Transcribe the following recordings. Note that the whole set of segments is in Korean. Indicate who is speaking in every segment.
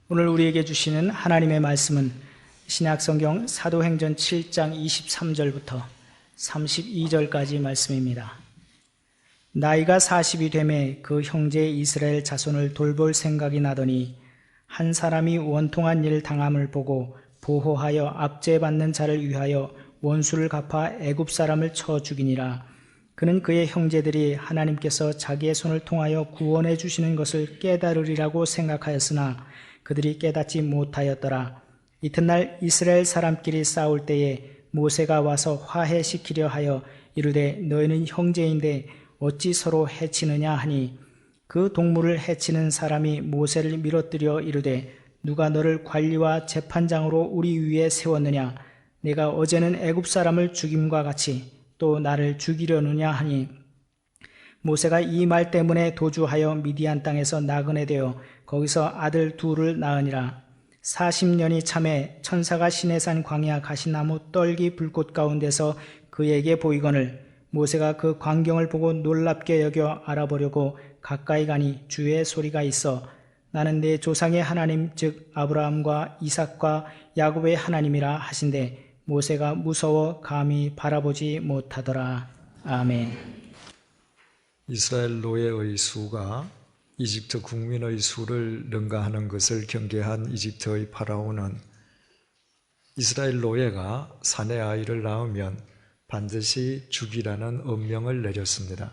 Speaker 1: 오늘 우리에게 주시는 하나님의 말씀은 신약성경 사도행전 7장 23절부터 32절까지 말씀입니다. 나이가 40이 되매 그 형제 이스라엘 자손을 돌볼 생각이 나더니 한 사람이 원통한 일 당함을 보고 보호하여 압제받는 자를 위하여 원수를 갚아 애굽 사람을 쳐 죽이니라. 그는 그의 형제들이 하나님께서 자기의 손을 통하여 구원해 주시는 것을 깨달으리라고 생각하였으나 그들이 깨닫지 못하였더라. 이튿날 이스라엘 사람끼리 싸울 때에 모세가 와서 화해시키려 하여 이르되 너희는 형제인데 어찌 서로 해치느냐 하니 그 동물을 해치는 사람이 모세를 밀어뜨려 이르되 누가 너를 관리와 재판장으로 우리 위에 세웠느냐? 내가 어제는 애굽 사람을 죽임과 같이 또 나를 죽이려느냐 하니 모세가 이 말 때문에 도주하여 미디안 땅에서 나그네 되어 거기서 아들 둘을 낳으니라. 40년이 참에 천사가 시내산 광야 가시나무 떨기 불꽃 가운데서 그에게 보이거늘 모세가 그 광경을 보고 놀랍게 여겨 알아보려고 가까이 가니 주의 소리가 있어 나는 내 조상의 하나님 즉 아브라함과 이삭과 야곱의 하나님이라 하신대 모세가 무서워 감히 바라보지 못하더라. 아멘.
Speaker 2: 이스라엘 노예의 수가 이집트 국민의 수를 능가하는 것을 경계한 이집트의 파라오는 이스라엘 노예가 사내 아이를 낳으면 반드시 죽이라는 엄명을 내렸습니다.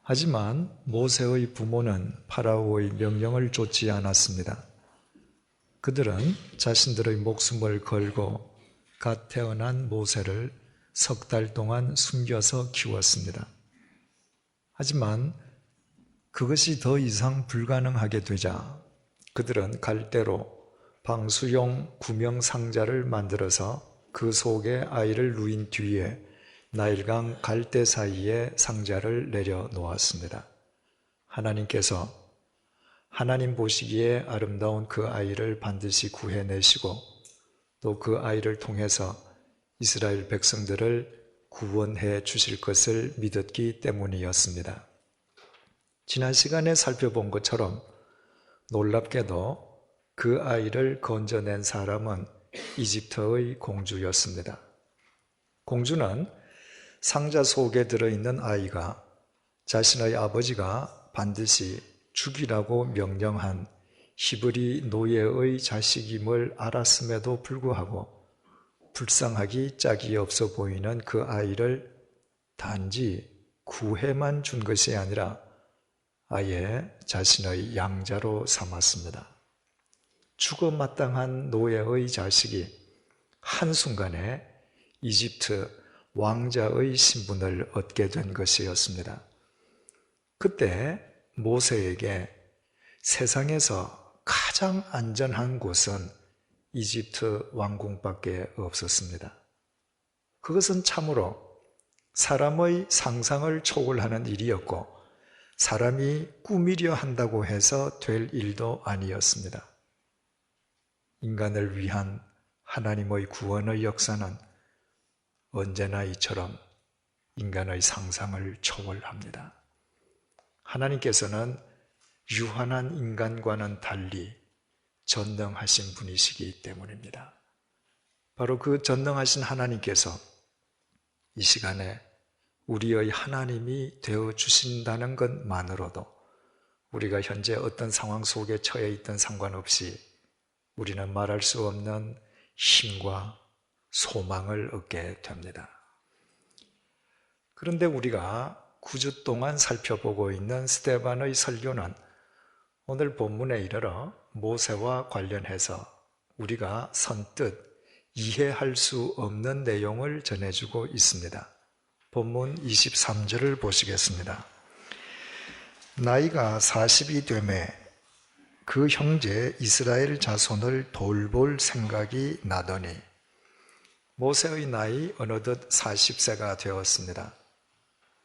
Speaker 2: 하지만 모세의 부모는 파라오의 명령을 좇지 않았습니다. 그들은 자신들의 목숨을 걸고 갓 태어난 모세를 석 달 동안 숨겨서 키웠습니다. 하지만 그것이 더 이상 불가능하게 되자 그들은 갈대로 방수용 구명 상자를 만들어서 그 속에 아이를 누인 뒤에 나일강 갈대 사이에 상자를 내려놓았습니다. 하나님께서 하나님 보시기에 아름다운 그 아이를 반드시 구해내시고 또 그 아이를 통해서 이스라엘 백성들을 구원해 주실 것을 믿었기 때문이었습니다. 지난 시간에 살펴본 것처럼 놀랍게도 그 아이를 건져낸 사람은 이집트의 공주였습니다. 공주는 상자 속에 들어있는 아이가 자신의 아버지가 반드시 죽이라고 명령한 히브리 노예의 자식임을 알았음에도 불구하고 불쌍하기 짝이 없어 보이는 그 아이를 단지 구해만 준 것이 아니라 아예 자신의 양자로 삼았습니다. 죽어 마땅한 노예의 자식이 한순간에 이집트 왕자의 신분을 얻게 된 것이었습니다. 그때 모세에게 세상에서 가장 안전한 곳은 이집트 왕궁밖에 없었습니다. 그것은 참으로 사람의 상상을 초월하는 일이었고 사람이 꾸미려 한다고 해서 될 일도 아니었습니다. 인간을 위한 하나님의 구원의 역사는 언제나 이처럼 인간의 상상을 초월합니다. 하나님께서는 유한한 인간과는 달리 전능하신 분이시기 때문입니다. 바로 그 전능하신 하나님께서 이 시간에 우리의 하나님이 되어주신다는 것만으로도 우리가 현재 어떤 상황 속에 처해 있든 상관없이 우리는 말할 수 없는 힘과 소망을 얻게 됩니다. 그런데 우리가 9주 동안 살펴보고 있는 스데반의 설교는 오늘 본문에 이르러 모세와 관련해서 우리가 선뜻 이해할 수 없는 내용을 전해주고 있습니다. 본문 23절을 보시겠습니다. 나이가 40이 되매 그 형제 이스라엘 자손을 돌볼 생각이 나더니 모세의 나이 어느덧 40세가 되었습니다.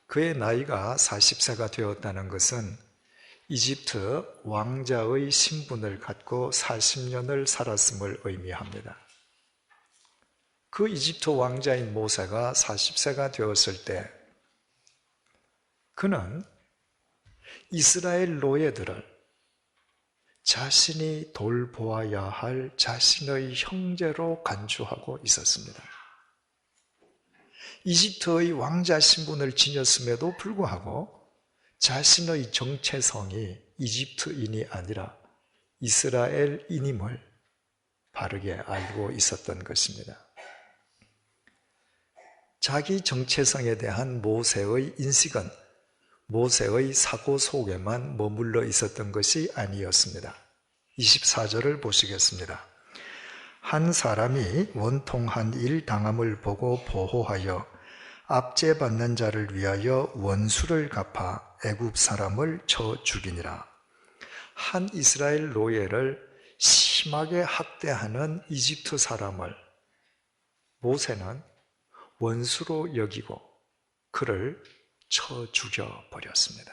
Speaker 2: 그의 나이가 40세가 되었다는 것은 이집트 왕자의 신분을 갖고 40년을 살았음을 의미합니다. 그 이집트 왕자인 모세가 40세가 되었을 때 그는 이스라엘 노예들을 자신이 돌보아야 할 자신의 형제로 간주하고 있었습니다. 이집트의 왕자 신분을 지녔음에도 불구하고 자신의 정체성이 이집트인이 아니라 이스라엘인임을 바르게 알고 있었던 것입니다. 자기 정체성에 대한 모세의 인식은 모세의 사고 속에만 머물러 있었던 것이 아니었습니다. 24절을 보시겠습니다. 한 사람이 원통한 일 당함을 보고 보호하여 압제받는 자를 위하여 원수를 갚아 애굽 사람을 쳐 죽이니라. 한 이스라엘 노예를 심하게 학대하는 이집트 사람을 모세는 원수로 여기고 그를 쳐 죽여버렸습니다.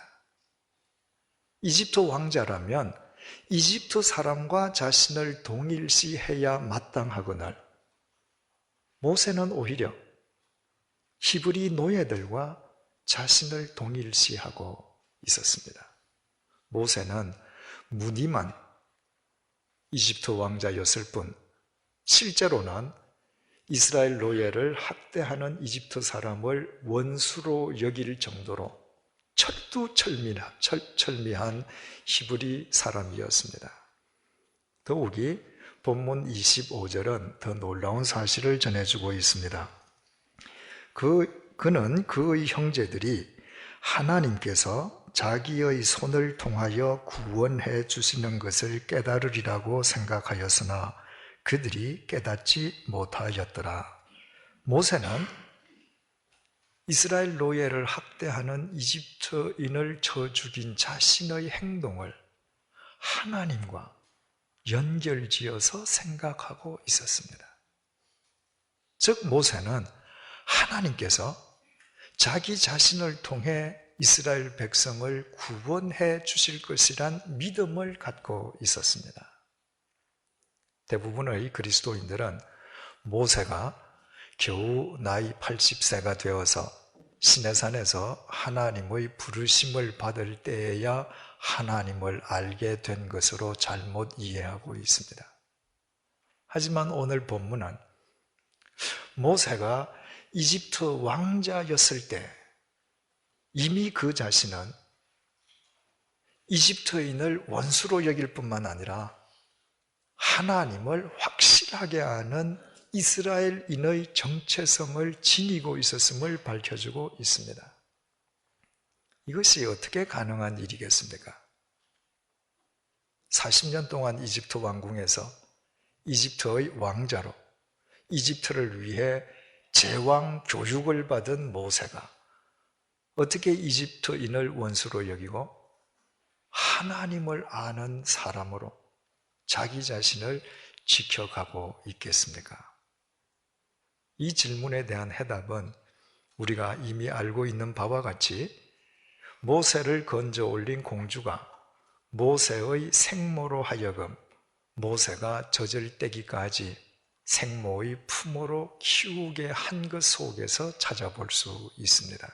Speaker 2: 이집트 왕자라면 이집트 사람과 자신을 동일시해야 마땅하거늘 모세는 오히려 히브리 노예들과 자신을 동일시하고 있었습니다. 모세는 무늬만 이집트 왕자였을 뿐 실제로는 이스라엘 노예를 학대하는 이집트 사람을 원수로 여길 정도로 철두철미한 히브리 사람이었습니다. 더욱이 본문 25절은 더 놀라운 사실을 전해주고 있습니다. 그는 그의 형제들이 하나님께서 자기의 손을 통하여 구원해 주시는 것을 깨달으리라고 생각하였으나 그들이 깨닫지 못하였더라. 모세는 이스라엘 노예를 학대하는 이집트인을 쳐 죽인 자신의 행동을 하나님과 연결지어서 생각하고 있었습니다. 즉 모세는 하나님께서 자기 자신을 통해 이스라엘 백성을 구원해 주실 것이란 믿음을 갖고 있었습니다. 대부분의 그리스도인들은 모세가 겨우 나이 80세가 되어서 시내산에서 하나님의 부르심을 받을 때에야 하나님을 알게 된 것으로 잘못 이해하고 있습니다. 하지만 오늘 본문은 모세가 이집트 왕자였을 때 이미 그 자신은 이집트인을 원수로 여길 뿐만 아니라 하나님을 확실하게 아는 이스라엘인의 정체성을 지니고 있었음을 밝혀주고 있습니다. 이것이 어떻게 가능한 일이겠습니까? 40년 동안 이집트 왕궁에서 이집트의 왕자로 이집트를 위해 제왕 교육을 받은 모세가 어떻게 이집트인을 원수로 여기고 하나님을 아는 사람으로 자기 자신을 지켜가고 있겠습니까? 이 질문에 대한 해답은 우리가 이미 알고 있는 바와 같이 모세를 건져 올린 공주가 모세의 생모로 하여금 모세가 젖을 떼기까지 생모의 품으로 키우게 한 것 속에서 찾아볼 수 있습니다.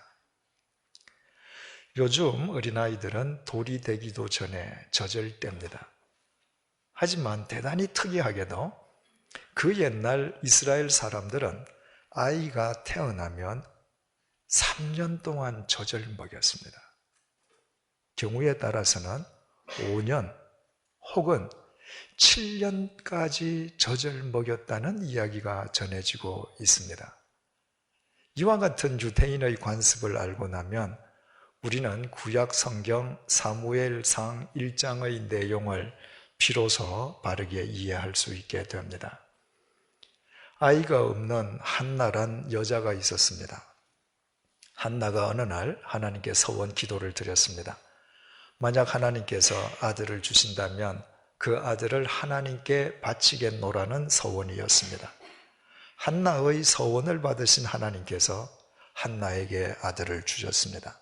Speaker 2: 요즘 어린아이들은 돌이 되기도 전에 젖을 뗍니다. 하지만 대단히 특이하게도 그 옛날 이스라엘 사람들은 아이가 태어나면 3년 동안 젖을 먹였습니다. 경우에 따라서는 5년 혹은 7년까지 젖을 먹였다는 이야기가 전해지고 있습니다. 이와 같은 유대인의 관습을 알고 나면 우리는 구약 성경 사무엘상 1장의 내용을 비로소 바르게 이해할 수 있게 됩니다. 아이가 없는 한나란 여자가 있었습니다. 한나가 어느 날 하나님께 서원 기도를 드렸습니다. 만약 하나님께서 아들을 주신다면 그 아들을 하나님께 바치겠노라는 서원이었습니다. 한나의 서원을 받으신 하나님께서 한나에게 아들을 주셨습니다.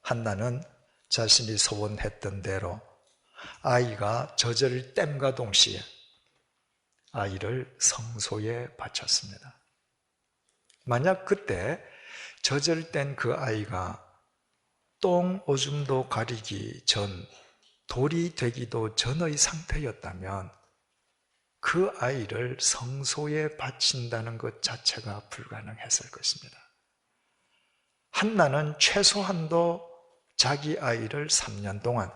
Speaker 2: 한나는 자신이 소원했던 대로 아이가 젖을 땜과 동시에 아이를 성소에 바쳤습니다. 만약 그때 젖을 뗀 그 아이가 똥 오줌도 가리기 전 돌이 되기도 전의 상태였다면 그 아이를 성소에 바친다는 것 자체가 불가능했을 것입니다. 한나는 최소한도 자기 아이를 3년 동안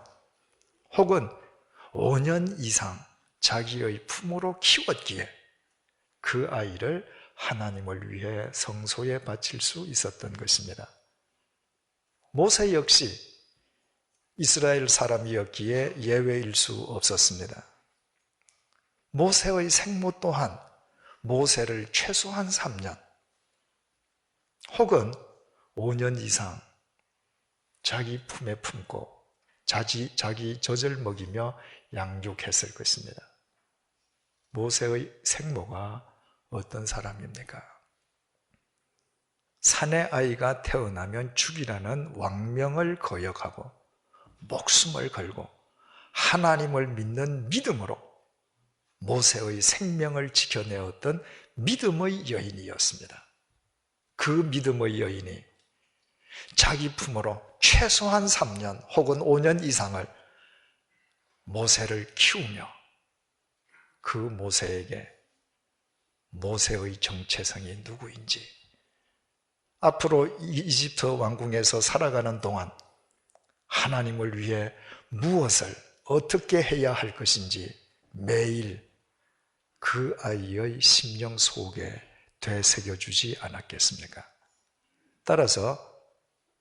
Speaker 2: 혹은 5년 이상 자기의 품으로 키웠기에 그 아이를 하나님을 위해 성소에 바칠 수 있었던 것입니다. 모세 역시 이스라엘 사람이었기에 예외일 수 없었습니다. 모세의 생모 또한 모세를 최소한 3년 혹은 5년 이상 자기 품에 품고 자기 젖을 먹이며 양육했을 것입니다. 모세의 생모가 어떤 사람입니까? 사내 아이가 태어나면 죽이라는 왕명을 거역하고 목숨을 걸고 하나님을 믿는 믿음으로 모세의 생명을 지켜내었던 믿음의 여인이었습니다. 그 믿음의 여인이 자기 품으로 최소한 3년 혹은 5년 이상을 모세를 키우며 그 모세에게 모세의 정체성이 누구인지, 앞으로 이집트 왕궁에서 살아가는 동안 하나님을 위해 무엇을 어떻게 해야 할 것인지 매일 그 아이의 심령 속에 되새겨주지 않았겠습니까? 따라서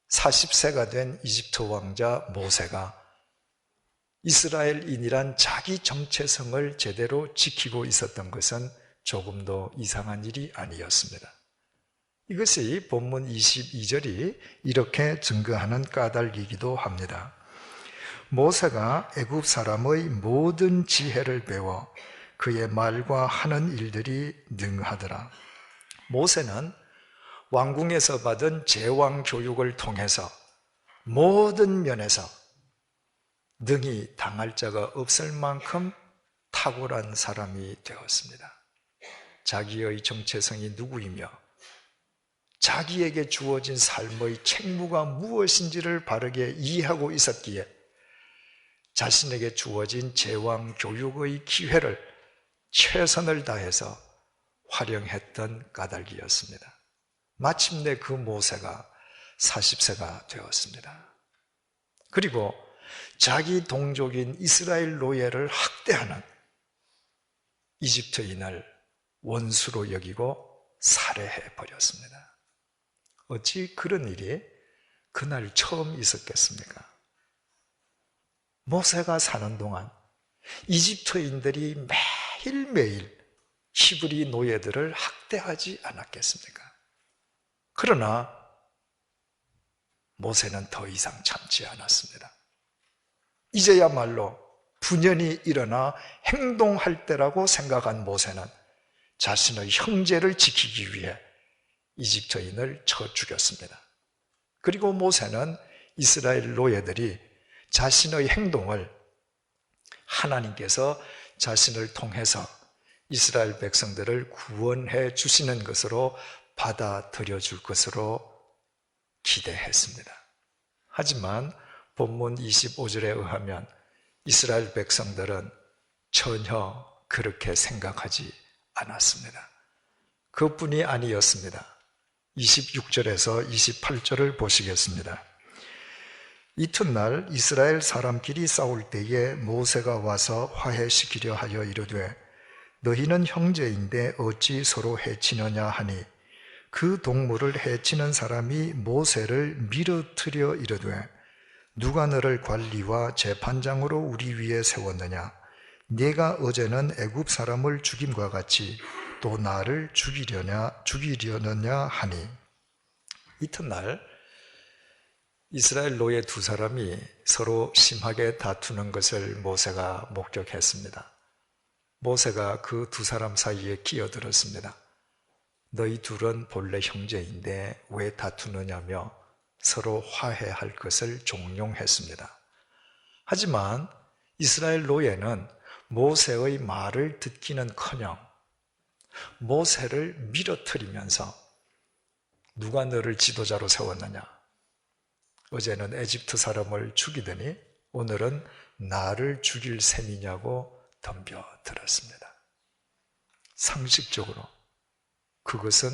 Speaker 2: 40세가 된 이집트 왕자 모세가 이스라엘인이란 자기 정체성을 제대로 지키고 있었던 것은 조금도 이상한 일이 아니었습니다. 이것이 본문 22절이 이렇게 증거하는 까닭이기도 합니다. 모세가 애굽 사람의 모든 지혜를 배워 그의 말과 하는 일들이 능하더라. 모세는 왕궁에서 받은 제왕 교육을 통해서 모든 면에서 능히 당할 자가 없을 만큼 탁월한 사람이 되었습니다. 자기의 정체성이 누구이며 자기에게 주어진 삶의 책무가 무엇인지를 바르게 이해하고 있었기에 자신에게 주어진 제왕 교육의 기회를 최선을 다해서 활용했던 까닭이었습니다. 마침내 그 모세가 40세가 되었습니다. 그리고 자기 동족인 이스라엘 노예를 학대하는 이집트인을 원수로 여기고 살해해 버렸습니다. 어찌 그런 일이 그날 처음 있었겠습니까? 모세가 사는 동안 이집트인들이 매일매일 히브리 노예들을 학대하지 않았겠습니까? 그러나 모세는 더 이상 참지 않았습니다. 이제야말로 분연히 일어나 행동할 때라고 생각한 모세는 자신의 형제를 지키기 위해 이집트인을 쳐 죽였습니다. 그리고 모세는 이스라엘 노예들이 자신의 행동을 하나님께서 자신을 통해서 이스라엘 백성들을 구원해 주시는 것으로 받아들여 줄 것으로 기대했습니다. 하지만 본문 25절에 의하면 이스라엘 백성들은 전혀 그렇게 생각하지 않았습니다. 그뿐이 아니었습니다. 26절에서 28절을 보시겠습니다. 이튿날 이스라엘 사람끼리 싸울 때에 모세가 와서 화해시키려 하여 이르되 너희는 형제인데 어찌 서로 해치느냐 하니 그 동물을 해치는 사람이 모세를 밀어뜨려 이르되 누가 너를 관리와 재판장으로 우리 위에 세웠느냐 네가 어제는 애굽 사람을 죽임과 같이 또 나를 죽이려느냐 하니 이튿날 이스라엘 노예 두 사람이 서로 심하게 다투는 것을 모세가 목격했습니다. 모세가 그 두 사람 사이에 끼어들었습니다. 너희 둘은 본래 형제인데 왜 다투느냐며 서로 화해할 것을 종용했습니다. 하지만 이스라엘 노예는 모세의 말을 듣기는커녕 모세를 밀어뜨리면서 누가 너를 지도자로 세웠느냐? 어제는 에집트 사람을 죽이더니 오늘은 나를 죽일 셈이냐고 덤벼들었습니다. 상식적으로 그것은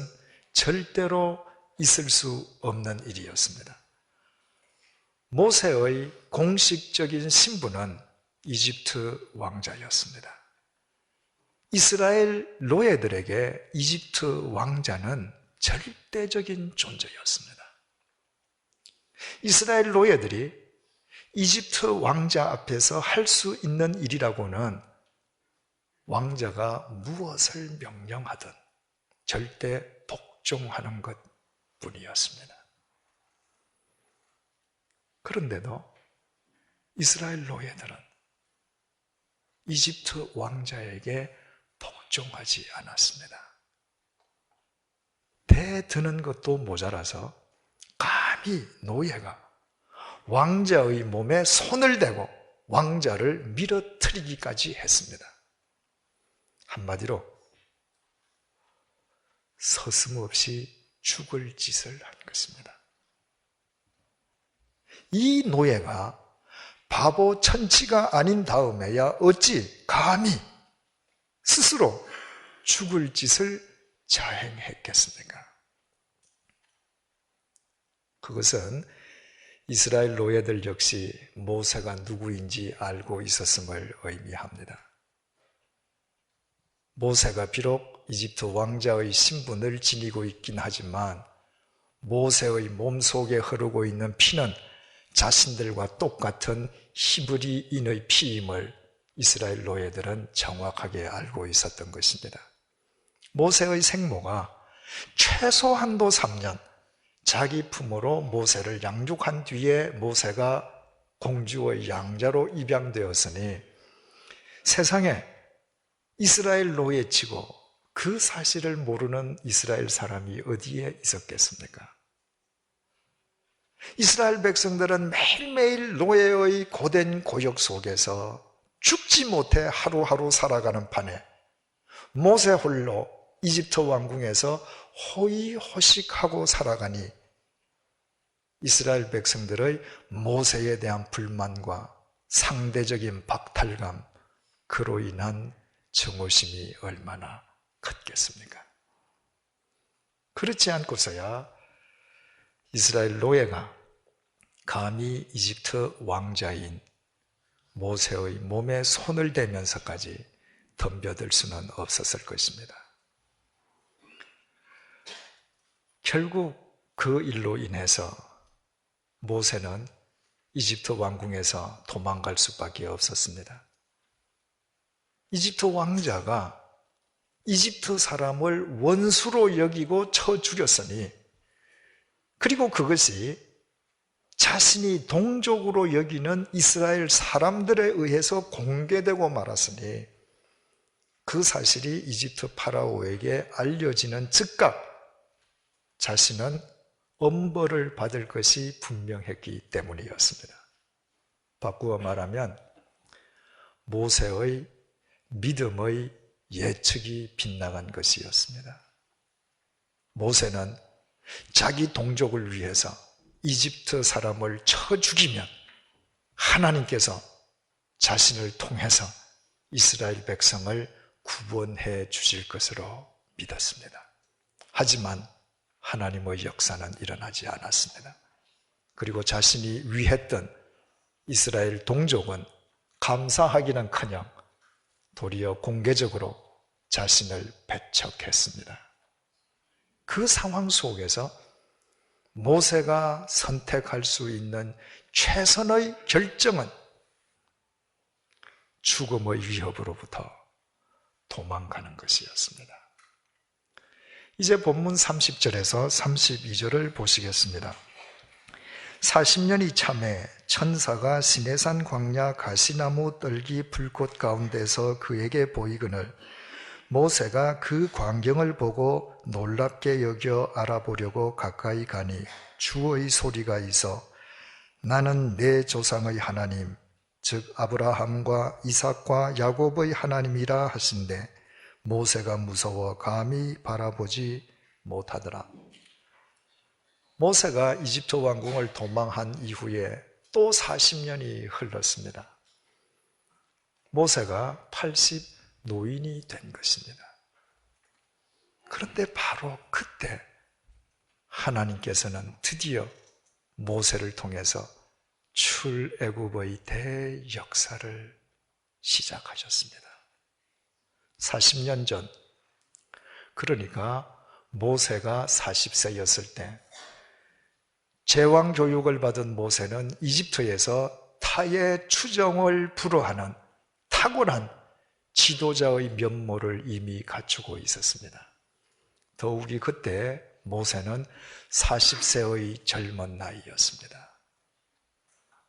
Speaker 2: 절대로 있을 수 없는 일이었습니다. 모세의 공식적인 신분은 이집트 왕자였습니다. 이스라엘 노예들에게 이집트 왕자는 절대적인 존재였습니다. 이스라엘 노예들이 이집트 왕자 앞에서 할 수 있는 일이라고는 왕자가 무엇을 명령하든 절대 복종하는 것뿐이었습니다. 그런데도 이스라엘 노예들은 이집트 왕자에게 복종하지 않았습니다. 대드는 것도 모자라서 감히 노예가 왕자의 몸에 손을 대고 왕자를 밀어뜨리기까지 했습니다. 한마디로 서슴없이 죽을 짓을 한 것입니다. 이 노예가 바보 천치가 아닌 다음에야 어찌 감히 스스로 죽을 짓을 자행했겠습니까? 그것은 이스라엘 노예들 역시 모세가 누구인지 알고 있었음을 의미합니다. 모세가 비록 이집트 왕자의 신분을 지니고 있긴 하지만 모세의 몸속에 흐르고 있는 피는 자신들과 똑같은 히브리인의 피임을 이스라엘 노예들은 정확하게 알고 있었던 것입니다. 모세의 생모가 최소한도 3년 자기 품으로 모세를 양육한 뒤에 모세가 공주의 양자로 입양되었으니 세상에 이스라엘 노예치고 그 사실을 모르는 이스라엘 사람이 어디에 있었겠습니까? 이스라엘 백성들은 매일매일 노예의 고된 고역 속에서 죽지 못해 하루하루 살아가는 판에 모세 홀로 이집트 왕궁에서 호의호식하고 살아가니 이스라엘 백성들의 모세에 대한 불만과 상대적인 박탈감, 그로 인한 증오심이 얼마나 컸겠습니까? 그렇지 않고서야 이스라엘 노예가 감히 이집트 왕자인 모세의 몸에 손을 대면서까지 덤벼들 수는 없었을 것입니다. 결국 그 일로 인해서 모세는 이집트 왕궁에서 도망갈 수밖에 없었습니다. 이집트 왕자가 이집트 사람을 원수로 여기고 쳐 죽였으니, 그리고 그것이 자신이 동족으로 여기는 이스라엘 사람들에 의해서 공개되고 말았으니 그 사실이 이집트 파라오에게 알려지는 즉각 자신은 엄벌을 받을 것이 분명했기 때문이었습니다. 바꾸어 말하면 모세의 믿음의 예측이 빗나간 것이었습니다. 모세는 자기 동족을 위해서 이집트 사람을 쳐 죽이면 하나님께서 자신을 통해서 이스라엘 백성을 구원해 주실 것으로 믿었습니다. 하지만 하나님의 역사는 일어나지 않았습니다. 그리고 자신이 위했던 이스라엘 동족은 감사하기는커녕 도리어 공개적으로 자신을 배척했습니다. 그 상황 속에서 모세가 선택할 수 있는 최선의 결정은 죽음의 위협으로부터 도망가는 것이었습니다. 이제 본문 30절에서 32절을 보시겠습니다. 40년이 참에 천사가 시내산 광야 가시나무 떨기 불꽃 가운데서 그에게 보이거늘 모세가 그 광경을 보고 놀랍게 여겨 알아보려고 가까이 가니 주의 소리가 있어 나는 내 조상의 하나님 즉 아브라함과 이삭과 야곱의 하나님이라 하신대 모세가 무서워 감히 바라보지 못하더라. 모세가 이집트 왕궁을 도망한 이후에 또 40년이 흘렀습니다. 모세가 80 노인이 된 것입니다. 그런데 바로 그때 하나님께서는 드디어 모세를 통해서 출애굽의 대역사를 시작하셨습니다. 40년 전, 그러니까 모세가 40세였을 때 제왕 교육을 받은 모세는 이집트에서 타의 추정을 불허하는 탁월한 지도자의 면모를 이미 갖추고 있었습니다. 더욱이 그때 모세는 40세의 젊은 나이였습니다.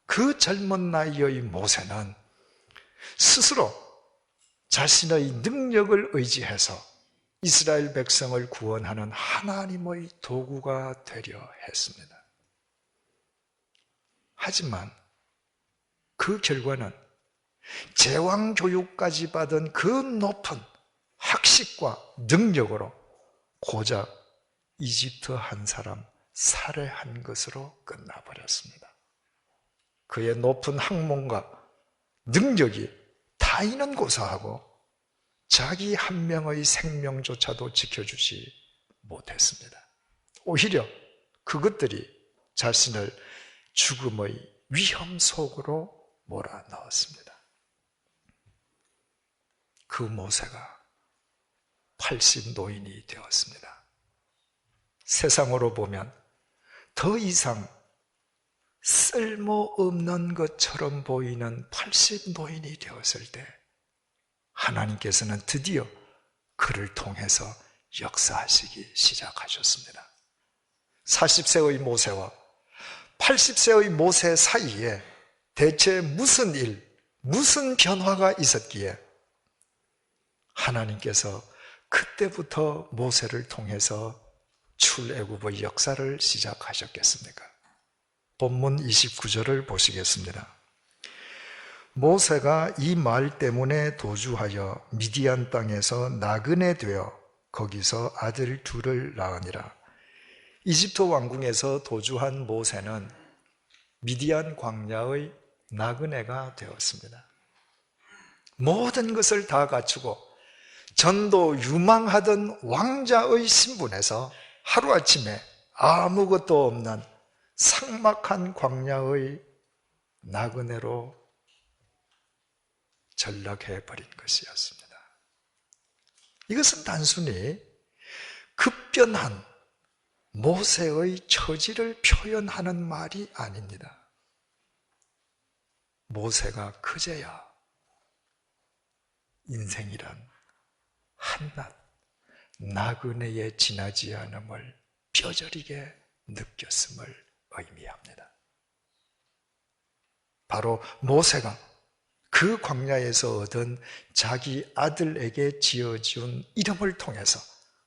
Speaker 2: 그 젊은 나이의 모세는 스스로 자신의 능력을 의지해서 이스라엘 백성을 구원하는 하나님의 도구가 되려 했습니다. 하지만 그 결과는 제왕 교육까지 받은 그 높은 학식과 능력으로 고작 이집트 한 사람 살해한 것으로 끝나버렸습니다. 그의 높은 학문과 능력이 타인은 고사하고 자기 한 명의 생명조차도 지켜주지 못했습니다. 오히려 그것들이 자신을 죽음의 위험 속으로 몰아넣었습니다. 그 모세가 80 노인이 되었습니다. 세상으로 보면 더 이상 쓸모없는 것처럼 보이는 80 노인이 되었을 때 하나님께서는 드디어 그를 통해서 역사하시기 시작하셨습니다. 40세의 모세와 80세의 모세 사이에 대체 무슨 일, 무슨 변화가 있었기에 하나님께서 그때부터 모세를 통해서 출애굽의 역사를 시작하셨겠습니까? 본문 29절을 보시겠습니다. 모세가 이 말 때문에 도주하여 미디안 땅에서 나그네 되어 거기서 아들 둘을 낳으니라. 이집트 왕궁에서 도주한 모세는 미디안 광야의 나그네가 되었습니다. 모든 것을 다 갖추고 전도 유망하던 왕자의 신분에서 하루아침에 아무것도 없는 삭막한 광야의 나그네로 전락해버린 것이었습니다. 이것은 단순히 급변한 모세의 처지를 표현하는 말이 아닙니다. 모세가 그제야 인생이란 한낱 나그네에 지나지 않음을 뼈저리게 느꼈음을 의미합니다. 바로 모세가 그 광야에서 얻은 자기 아들에게 지어준 이름을 통해서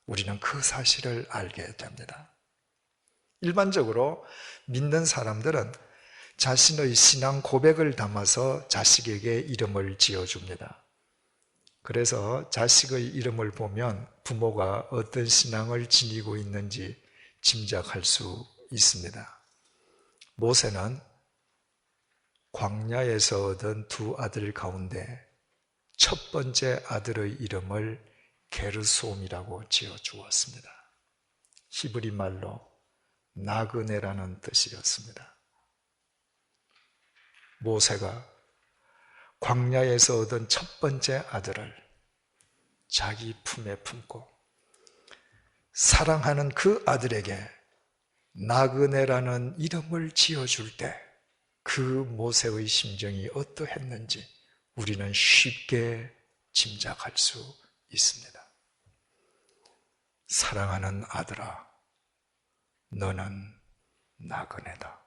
Speaker 2: 우리는 그 사실을 알게 됩니다. 일반적으로 믿는 사람들은 자신의 신앙 고백을 담아서 자식에게 이름을 지어줍니다. 그래서 자식의 이름을 보면 부모가 어떤 신앙을 지니고 있는지 짐작할 수 있습니다. 모세는 광야에서 얻은 두 아들 가운데 첫 번째 아들의 이름을 게르솜이라고 지어주었습니다. 히브리 말로 나그네라는 뜻이었습니다. 모세가 광야에서 얻은 첫 번째 아들을 자기 품에 품고 사랑하는 그 아들에게 나그네라는 이름을 지어줄 때 그 모세의 심정이 어떠했는지 우리는 쉽게 짐작할 수 있습니다. 사랑하는 아들아, 너는 나그네다.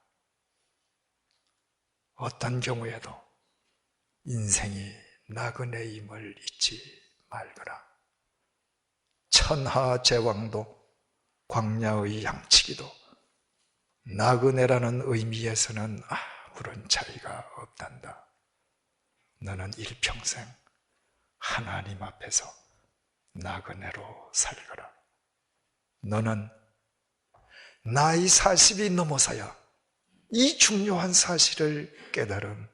Speaker 2: 어떤 경우에도 인생이 나그네임을 잊지 말거라. 천하 제왕도 광야의 양치기도 나그네라는 의미에서는 아무런 차이가 없단다. 너는 일평생 하나님 앞에서 나그네로 살거라. 너는 나이 40이 넘어서야 이 중요한 사실을 깨달은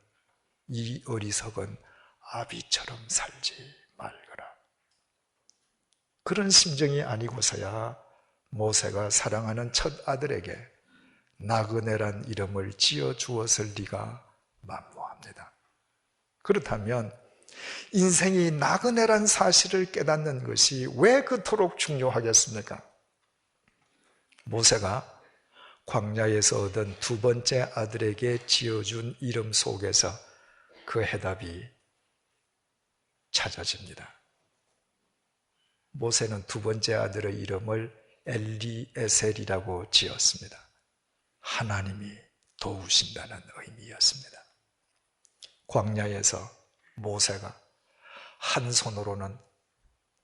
Speaker 2: 이 어리석은 아비처럼 살지 말거라. 그런 심정이 아니고서야 모세가 사랑하는 첫 아들에게 나그네란 이름을 지어주었을 리가 만무합니다. 그렇다면 인생이 나그네란 사실을 깨닫는 것이 왜 그토록 중요하겠습니까? 모세가 광야에서 얻은 두 번째 아들에게 지어준 이름 속에서 그 해답이 찾아집니다. 모세는 두 번째 아들의 이름을 엘리에셀이라고 지었습니다. 하나님이 도우신다는 의미였습니다. 광야에서 모세가 한 손으로는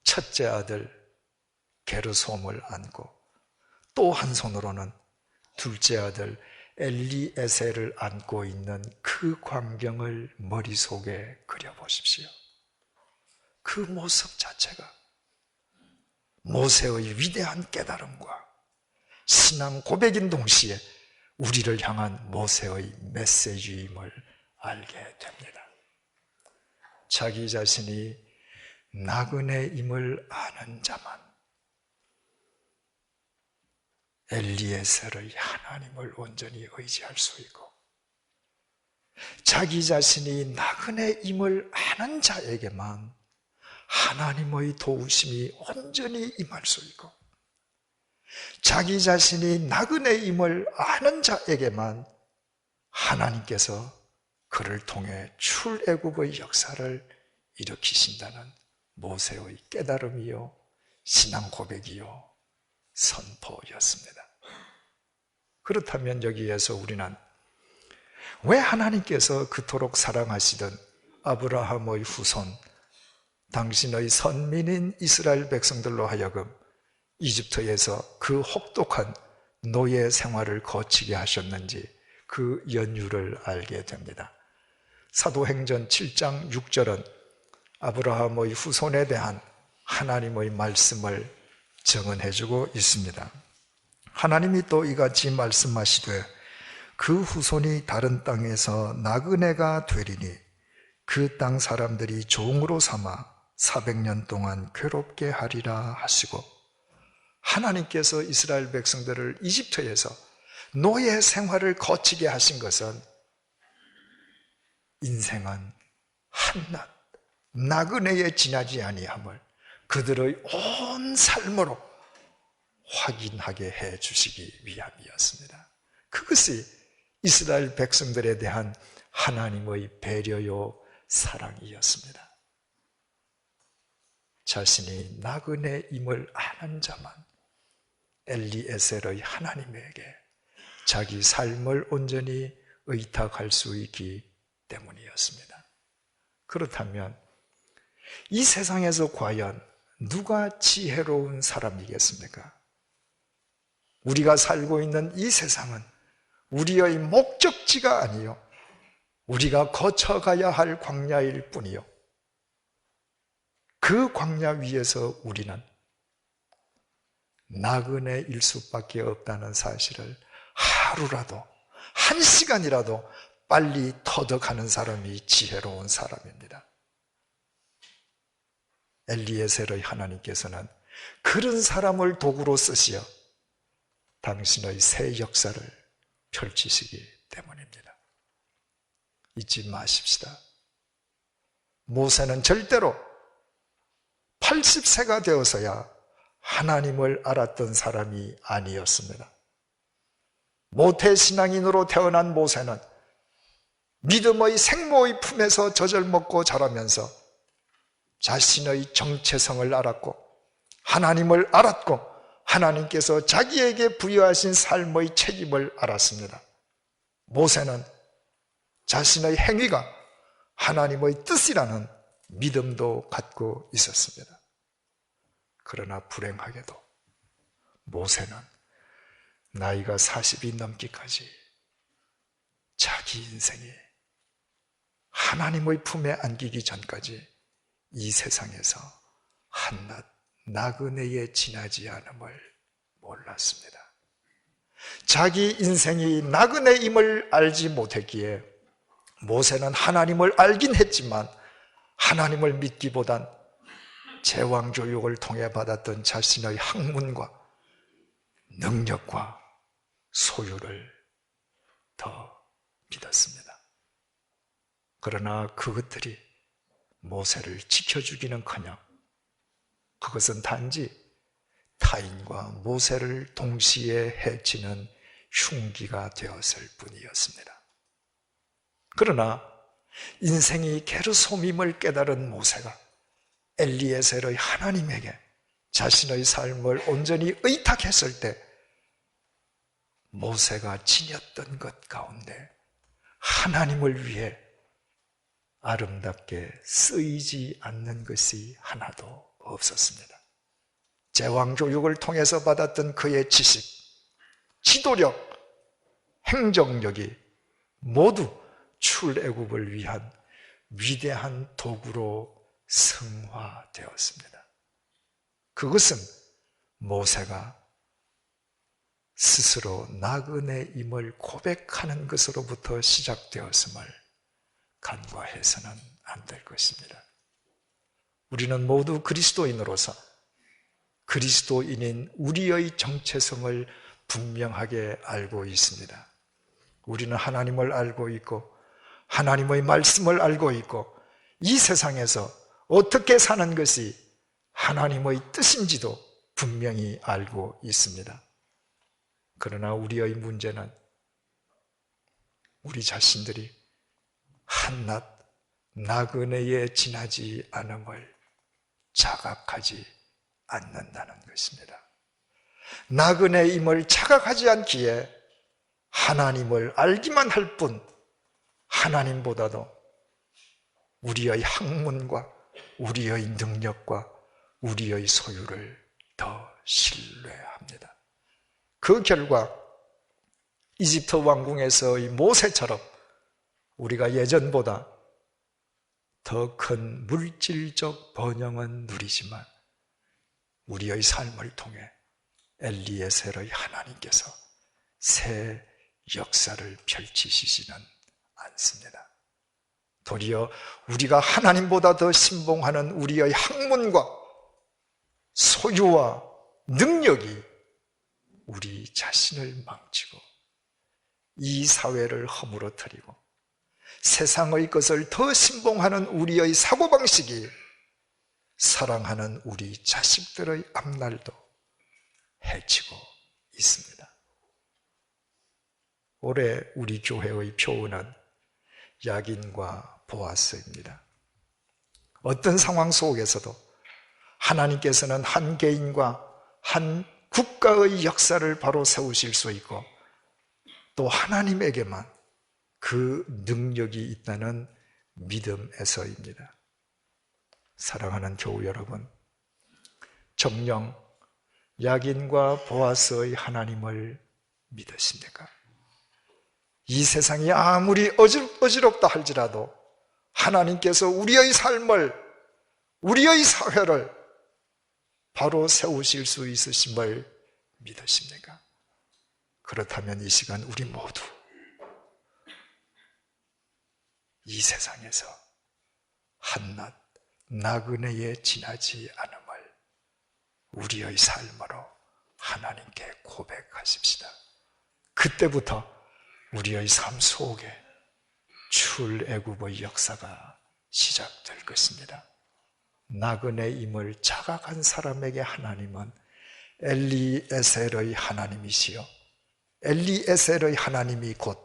Speaker 2: 첫째 아들 게르솜을 안고 또 한 손으로는 둘째 아들 엘리에셀을 안고 있는 그 광경을 머릿속에 그려보십시오. 그 모습 자체가 모세의 위대한 깨달음과 신앙 고백인 동시에 우리를 향한 모세의 메시지임을 알게 됩니다. 자기 자신이 나그네임을 아는 자만 엘리에셀의 하나님을 온전히 의지할 수 있고, 자기 자신이 나그네임을 아는 자에게만 하나님의 도우심이 온전히 임할 수 있고, 자기 자신이 나그네임을 아는 자에게만 하나님께서 그를 통해 출애굽의 역사를 일으키신다는 모세의 깨달음이요 신앙 고백이요 선포였습니다. 그렇다면 여기에서 우리는 왜 하나님께서 그토록 사랑하시던 아브라함의 후손, 당신의 선민인 이스라엘 백성들로 하여금 이집트에서 그 혹독한 노예 생활을 거치게 하셨는지 그 연유를 알게 됩니다. 사도행전 7장 6절은 아브라함의 후손에 대한 하나님의 말씀을 증언해주고 있습니다. 하나님이 또 이같이 말씀하시되 그 후손이 다른 땅에서 나그네가 되리니 그 땅 사람들이 종으로 삼아 400년 동안 괴롭게 하리라 하시고, 하나님께서 이스라엘 백성들을 이집트에서 노예 생활을 거치게 하신 것은 인생은 한낱 나그네에 지나지 아니함을 그들의 온 삶으로 확인하게 해 주시기 위함이었습니다. 그것이 이스라엘 백성들에 대한 하나님의 배려요 사랑이었습니다. 자신이 나그네임을 아는 자만 엘리에셀의 하나님에게 자기 삶을 온전히 의탁할 수 있기 때문이었습니다. 그렇다면 이 세상에서 과연 누가 지혜로운 사람이겠습니까? 우리가 살고 있는 이 세상은 우리의 목적지가 아니요 우리가 거쳐가야 할 광야일 뿐이요, 그 광야 위에서 우리는 나그네일 수밖에 없다는 사실을 하루라도, 한 시간이라도 빨리 터득하는 사람이 지혜로운 사람입니다. 엘리에셀의 하나님께서는 그런 사람을 도구로 쓰시어 당신의 새 역사를 펼치시기 때문입니다. 잊지 마십시다. 모세는 절대로 80세가 되어서야 하나님을 알았던 사람이 아니었습니다. 모태신앙인으로 태어난 모세는 믿음의 생모의 품에서 젖을 먹고 자라면서 자신의 정체성을 알았고 하나님을 알았고 하나님께서 자기에게 부여하신 삶의 책임을 알았습니다. 모세는 자신의 행위가 하나님의 뜻이라는 믿음도 갖고 있었습니다. 그러나 불행하게도 모세는 나이가 40이 넘기까지 자기 인생이 하나님의 품에 안기기 전까지 이 세상에서 한낱 나그네에 지나지 않음을 몰랐습니다. 자기 인생이 나그네임을 알지 못했기에 모세는 하나님을 알긴 했지만 하나님을 믿기보단 제왕교육을 통해 받았던 자신의 학문과 능력과 소유를 더 믿었습니다. 그러나 그것들이 모세를 지켜주기는커녕 그것은 단지 타인과 모세를 동시에 해치는 흉기가 되었을 뿐이었습니다. 그러나 인생이 게르솜임을 깨달은 모세가 엘리에셀의 하나님에게 자신의 삶을 온전히 의탁했을 때 모세가 지녔던 것 가운데 하나님을 위해 아름답게 쓰이지 않는 것이 하나도 없었습니다. 제왕교육을 통해서 받았던 그의 지식, 지도력, 행정력이 모두 출애굽을 위한 위대한 도구로 승화되었습니다. 그것은 모세가 스스로 나그네임을 고백하는 것으로부터 시작되었음을 간과해서는 안 될 것입니다. 우리는 모두 그리스도인으로서 그리스도인인 우리의 정체성을 분명하게 알고 있습니다. 우리는 하나님을 알고 있고 하나님의 말씀을 알고 있고 이 세상에서 어떻게 사는 것이 하나님의 뜻인지도 분명히 알고 있습니다. 그러나 우리의 문제는 우리 자신들이 한낱 나그네에 지나지 않음을 자각하지 않는다는 것입니다. 나그네임을 자각하지 않기에 하나님을 알기만 할 뿐 하나님보다도 우리의 학문과 우리의 능력과 우리의 소유를 더 신뢰합니다. 그 결과 이집트 왕궁에서의 모세처럼 우리가 예전보다 더 큰 물질적 번영은 누리지만 우리의 삶을 통해 엘리에셀의 하나님께서 새 역사를 펼치시지는 않습니다. 도리어 우리가 하나님보다 더 신봉하는 우리의 학문과 소유와 능력이 우리 자신을 망치고 이 사회를 허물어뜨리고 세상의 것을 더 신봉하는 우리의 사고방식이 사랑하는 우리 자식들의 앞날도 해치고 있습니다. 올해 우리 교회의 표어는 야긴과 보아스입니다. 어떤 상황 속에서도 하나님께서는 한 개인과 한 국가의 역사를 바로 세우실 수 있고 또 하나님에게만 그 능력이 있다는 믿음에서입니다. 사랑하는 교우 여러분, 정녕 야긴과 보아스의 하나님을 믿으십니까? 이 세상이 아무리 어지럽다 할지라도 하나님께서 우리의 삶을, 우리의 사회를 바로 세우실 수 있으심을 믿으십니까? 그렇다면 이 시간 우리 모두 이 세상에서 한낱 나그네에 지나지 않음을 우리의 삶으로 하나님께 고백하십시다. 그때부터 우리의 삶 속에 출애굽의 역사가 시작될 것입니다. 나그네임을 자각한 사람에게 하나님은 엘리에셀의 하나님이시요 엘리에셀의 하나님이 곧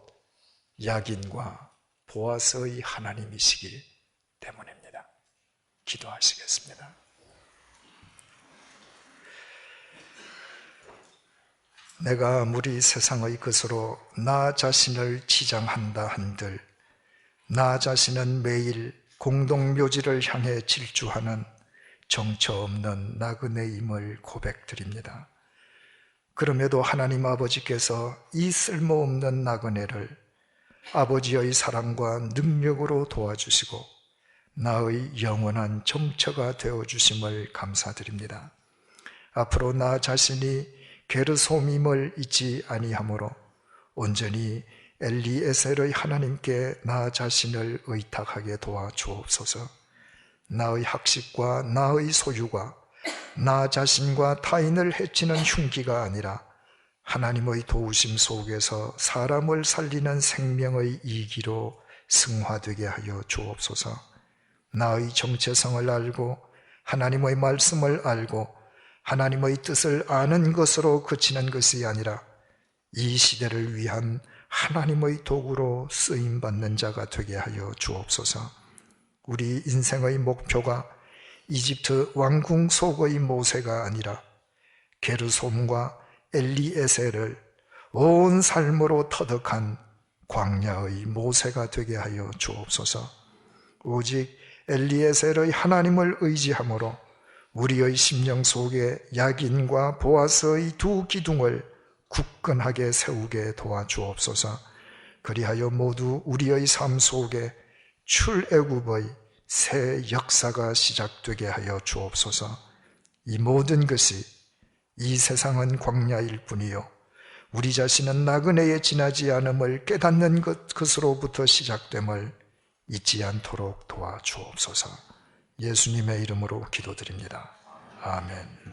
Speaker 2: 야긴과 보아스의 하나님이시기 때문입니다. 기도하시겠습니다. 내가 아무리 세상의 것으로 나 자신을 치장한다 한들 나 자신은 매일 공동묘지를 향해 질주하는 정처 없는 나그네임을 고백드립니다. 그럼에도 하나님 아버지께서 이 쓸모없는 나그네를 아버지의 사랑과 능력으로 도와주시고 나의 영원한 정처가 되어주심을 감사드립니다. 앞으로 나 자신이 게르솜임을 잊지 아니하므로 온전히 엘리에셀의 하나님께 나 자신을 의탁하게 도와주옵소서. 나의 학식과 나의 소유가 나 자신과 타인을 해치는 흉기가 아니라 하나님의 도우심 속에서 사람을 살리는 생명의 이기로 승화되게 하여 주옵소서. 나의 정체성을 알고 하나님의 말씀을 알고 하나님의 뜻을 아는 것으로 그치는 것이 아니라 이 시대를 위한 하나님의 도구로 쓰임받는 자가 되게 하여 주옵소서. 우리 인생의 목표가 이집트 왕궁 속의 모세가 아니라 게르솜과 엘리에셀을 온 삶으로 터득한 광야의 모세가 되게 하여 주옵소서. 오직 엘리에셀의 하나님을 의지함으로 우리의 심령 속에 야긴과 보아스의 두 기둥을 굳건하게 세우게 도와주옵소서. 그리하여 모두 우리의 삶 속에 출애굽의 새 역사가 시작되게 하여 주옵소서. 이 모든 것이 이 세상은 광야일 뿐이요 우리 자신은 나그네에 지나지 않음을 깨닫는 것으로부터 시작됨을 잊지 않도록 도와주옵소서. 예수님의 이름으로 기도드립니다. 아멘.